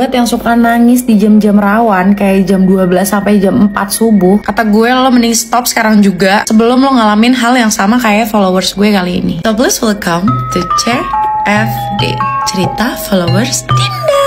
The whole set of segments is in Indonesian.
Buat yang suka nangis di jam-jam rawan kayak jam 12 sampai jam 4 subuh, kata gue lo mending stop sekarang juga sebelum lo ngalamin hal yang sama kayak followers gue kali ini. So please welcome to CFD, cerita followers Dinda.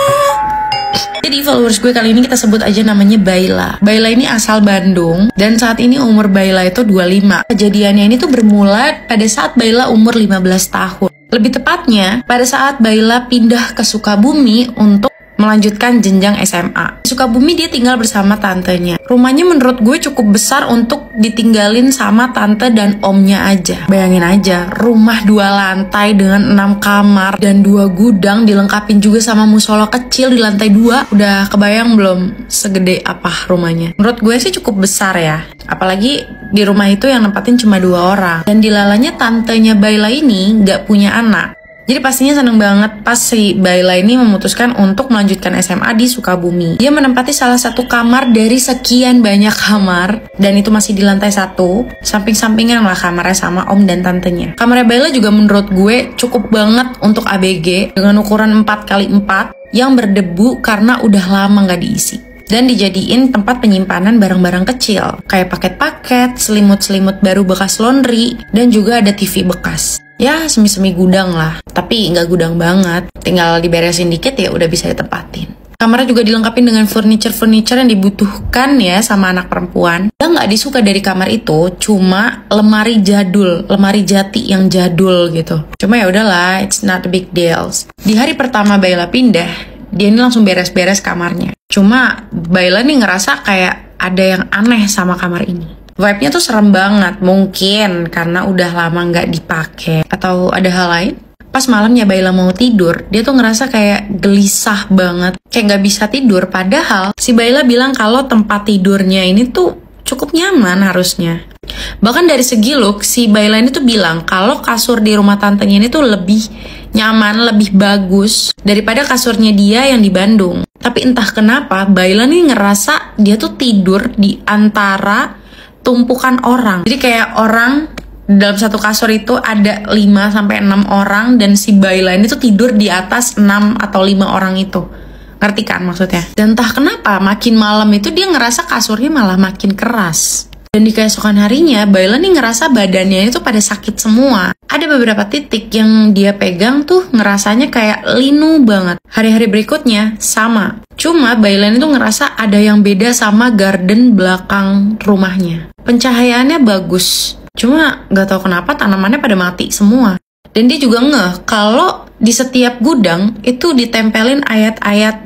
Jadi followers gue kali ini kita sebut aja namanya Baila. Baila ini asal Bandung dan saat ini umur Baila itu 25. Kejadiannya ini tuh bermula pada saat Baila umur 15 tahun. Lebih tepatnya pada saat Baila pindah ke Sukabumi untuk melanjutkan jenjang SMA. Di Sukabumi dia tinggal bersama tantenya. Rumahnya menurut gue cukup besar untuk ditinggalin sama tante dan omnya aja. Bayangin aja, rumah 2 lantai dengan 6 kamar dan 2 gudang dilengkapin juga sama musola kecil di lantai 2. Udah kebayang belum segede apa rumahnya? Menurut gue sih cukup besar ya. Apalagi di rumah itu yang nempatin cuma 2 orang. Dan dilalanya tantenya Baila ini gak punya anak. Jadi pastinya seneng banget pas si Baila ini memutuskan untuk melanjutkan SMA di Sukabumi. Dia menempati salah satu kamar dari sekian banyak kamar, dan itu masih di lantai 1. Samping-sampingan lah kamarnya sama om dan tantenya. Kamarnya Baila juga menurut gue cukup banget untuk ABG dengan ukuran 4x4 yang berdebu karena udah lama gak diisi. Dan dijadiin tempat penyimpanan barang-barang kecil kayak paket-paket, selimut-selimut baru bekas laundry, dan juga ada TV bekas. Ya semi-semi gudang lah, tapi nggak gudang banget, tinggal diberesin dikit ya udah bisa ditempatin. Kamarnya juga dilengkapi dengan furniture yang dibutuhkan ya sama anak perempuan. Yang nggak disuka dari kamar itu cuma lemari jadul, lemari jati yang jadul gitu. Cuma ya udahlah, it's not a big deal. Di hari pertama Baila pindah, dia ini langsung beres-beres kamarnya. Cuma Baila nih ngerasa kayak ada yang aneh sama kamar ini. Vibe-nya tuh serem banget, mungkin karena udah lama nggak dipakai atau ada hal lain. Pas malamnya Baila mau tidur, dia tuh ngerasa kayak gelisah banget, kayak nggak bisa tidur. Padahal si Baila bilang kalau tempat tidurnya ini tuh cukup nyaman harusnya. Bahkan dari segi look, si Baila ini tuh bilang kalau kasur di rumah tantenya ini tuh lebih nyaman, lebih bagus daripada kasurnya dia yang di Bandung. Tapi entah kenapa Baila nih ngerasa dia tuh tidur di antara tumpukan orang. Jadi kayak orang dalam satu kasur itu ada 5-6 orang dan si Baila ini tuh tidur di atas 6 atau 5 orang itu. Ngerti kan maksudnya? Dan entah kenapa makin malam itu dia ngerasa kasurnya malah makin keras. Dan di keesokan harinya Baila nih ngerasa badannya itu pada sakit semua. Ada beberapa titik yang dia pegang tuh ngerasanya kayak linu banget. Hari-hari berikutnya sama. Cuma Baila ini tuh ngerasa ada yang beda sama garden belakang rumahnya. Pencahayaannya bagus. Cuma gak tahu kenapa tanamannya pada mati semua. Dan dia juga ngeh kalau di setiap gudang itu ditempelin ayat-ayat,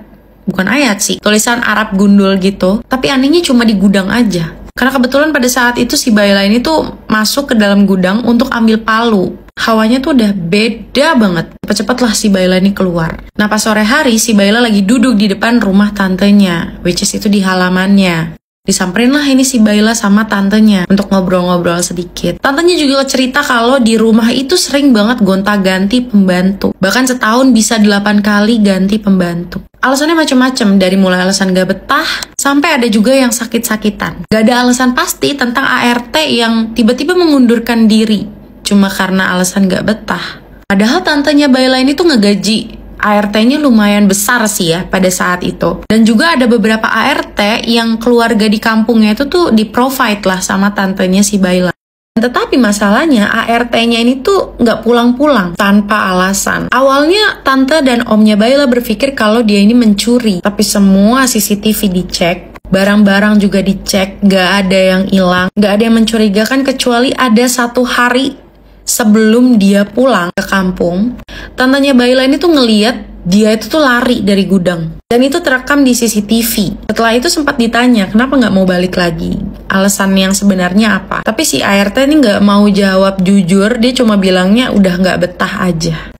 bukan ayat sih, tulisan Arab gundul gitu. Tapi anehnya cuma di gudang aja. Karena kebetulan pada saat itu si Baila ini tuh masuk ke dalam gudang untuk ambil palu. Hawanya tuh udah beda banget. Cepet-cepetlah si Baila ini keluar. Nah pas sore hari si Baila lagi duduk di depan rumah tantenya, which is itu di halamannya. Disamperin lah ini si Baila sama tantenya untuk ngobrol-ngobrol sedikit. Tantenya juga cerita kalau di rumah itu sering banget gonta-ganti pembantu. Bahkan setahun bisa 8 kali ganti pembantu. Alasannya macam-macam, dari mulai alasan gak betah sampai ada juga yang sakit-sakitan. Gak ada alasan pasti tentang ART yang tiba-tiba mengundurkan diri cuma karena alasan gak betah. Padahal tantenya Baila ini tuh ngegaji ART-nya lumayan besar sih ya pada saat itu. Dan juga ada beberapa ART yang keluarga di kampungnya itu tuh di-provide lah sama tantenya si Baila. Tetapi masalahnya ART-nya ini tuh nggak pulang-pulang tanpa alasan. Awalnya tante dan omnya Baila berpikir kalau dia ini mencuri. Tapi semua CCTV dicek, barang-barang juga dicek, nggak ada yang hilang, nggak ada yang mencurigakan kecuali ada 1 hari sebelum dia pulang ke kampung, tantenya Baila ini tuh ngeliat dia itu tuh lari dari gudang. Dan itu terekam di CCTV. Setelah itu sempat ditanya, kenapa nggak mau balik lagi? Alasan yang sebenarnya apa? Tapi si ART ini nggak mau jawab jujur, dia cuma bilangnya udah nggak betah aja.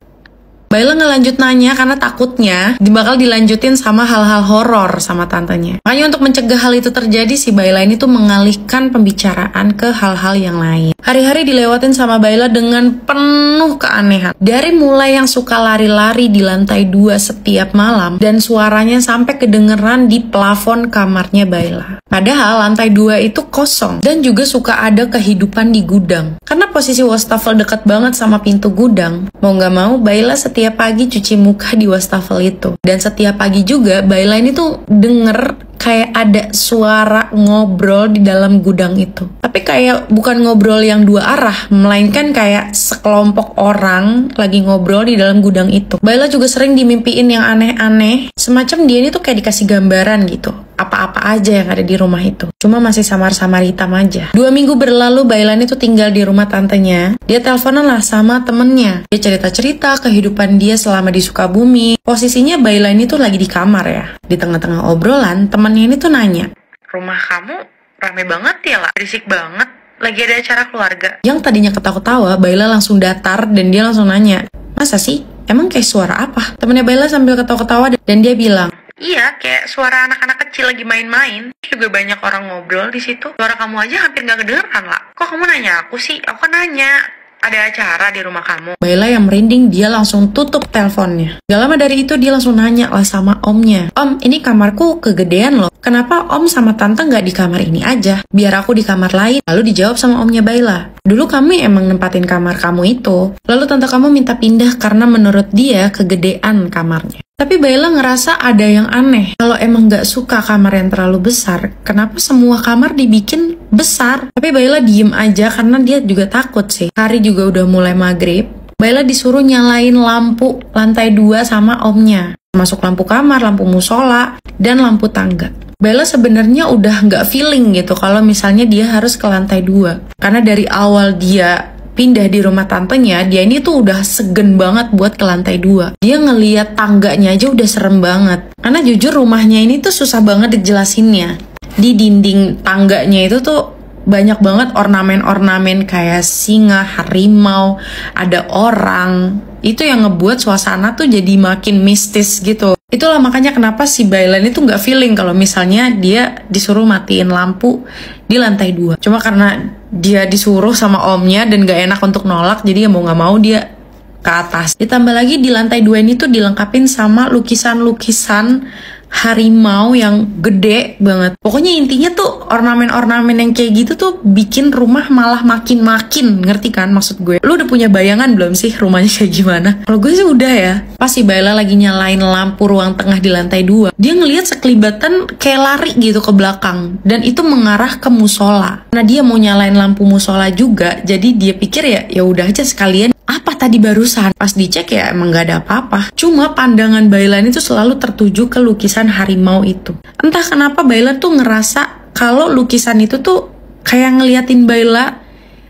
Baila ngelanjut nanya karena takutnya bakal dilanjutin sama hal-hal horor sama tantenya. Makanya untuk mencegah hal itu terjadi, si Baila ini tuh mengalihkan pembicaraan ke hal-hal yang lain. Hari-hari dilewatin sama Baila dengan penuh keanehan. Dari mulai yang suka lari-lari di lantai 2 setiap malam dan suaranya sampai kedengeran di plafon kamarnya Baila. Padahal lantai 2 itu kosong dan juga suka ada kehidupan di gudang. Karena posisi wastafel dekat banget sama pintu gudang, mau gak mau Baila setiap setiap pagi cuci muka di wastafel itu. Dan setiap pagi juga Baila ini tuh denger kayak ada suara ngobrol di dalam gudang itu. Tapi kayak bukan ngobrol yang dua arah, melainkan kayak sekelompok orang lagi ngobrol di dalam gudang itu. Baila juga sering dimimpiin yang aneh-aneh, semacam dia ini tuh kayak dikasih gambaran gitu, apa-apa aja yang ada di rumah itu. Cuma masih samar-samar hitam aja. 2 minggu berlalu Baila ini tuh tinggal di rumah tantenya. Dia teleponan lah sama temennya. Dia cerita-cerita kehidupan dia selama di Sukabumi. Posisinya Baila ini tuh lagi di kamar ya. Di tengah-tengah obrolan, temannya ini tuh nanya, "Rumah kamu rame banget ya lah, berisik banget. Lagi ada acara keluarga." Yang tadinya ketawa-ketawa, Baila langsung datar dan dia langsung nanya, "Masa sih? Emang kayak suara apa?" Temennya Baila sambil ketawa-ketawa dan dia bilang, "Iya, kayak suara anak-anak kecil lagi main-main. Juga banyak orang ngobrol di situ. Suara kamu aja hampir gak kedengeran lah. Kok kamu nanya aku sih? Aku kan nanya, ada acara di rumah kamu." Baila yang merinding, dia langsung tutup teleponnya. Gak lama dari itu dia langsung nanya lah sama omnya, "Om, ini kamarku kegedean loh. Kenapa om sama tante gak di kamar ini aja? Biar aku di kamar lain." Lalu dijawab sama omnya Baila, "Dulu kami emang nempatin kamar kamu itu. Lalu tante kamu minta pindah karena menurut dia kegedean kamarnya." Tapi Baila ngerasa ada yang aneh. Kalau emang gak suka kamar yang terlalu besar, kenapa semua kamar dibikin besar? Tapi Baila diem aja karena dia juga takut sih. Hari juga udah mulai maghrib. Baila disuruh nyalain lampu lantai 2 sama omnya. Masuk lampu kamar, lampu musola, dan lampu tangga. Baila sebenarnya udah nggak feeling gitu kalau misalnya dia harus ke lantai 2. Karena dari awal dia pindah di rumah tantenya, dia ini tuh udah segen banget buat ke lantai 2. Dia ngeliat tangganya aja udah serem banget. Karena jujur rumahnya ini tuh susah banget dijelasinnya. Di dinding tangganya itu tuh banyak banget ornamen-ornamen kayak singa, harimau, ada orang. Itu yang ngebuat suasana tuh jadi makin mistis gitu. Itulah makanya kenapa si Baila ini tuh nggak feeling kalau misalnya dia disuruh matiin lampu di lantai 2. Cuma karena dia disuruh sama omnya dan gak enak untuk nolak, jadi ya mau gak mau dia ke atas. Ditambah lagi di lantai 2 ini tuh dilengkapin sama lukisan-lukisan harimau yang gede banget. Pokoknya intinya tuh ornamen-ornamen yang kayak gitu tuh bikin rumah malah makin-makin, ngerti kan maksud gue? Lu udah punya bayangan belum sih rumahnya kayak gimana? Kalau gue sih udah ya. Pas si Baila lagi nyalain lampu ruang tengah di lantai 2, dia ngelihat sekelibatan kayak lari gitu ke belakang, dan itu mengarah ke musola. Karena dia mau nyalain lampu musola juga, jadi dia pikir ya udah aja sekalian. Apa tadi barusan? Pas dicek ya emang gak ada apa-apa. Cuma pandangan Baila itu selalu tertuju ke lukisan harimau itu. Entah kenapa Baila tuh ngerasa kalau lukisan itu tuh kayak ngeliatin Baila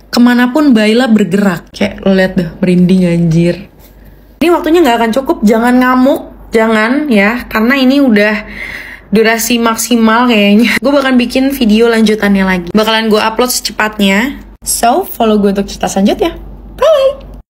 kemanapun Baila bergerak. Kayak lo liat deh, merinding anjir. Ini waktunya gak akan cukup, jangan ngamuk. Jangan ya, karena ini udah durasi maksimal kayaknya. Gue bakal bikin video lanjutannya lagi. Bakalan gue upload secepatnya. So, follow gue untuk cerita selanjutnya. Bye!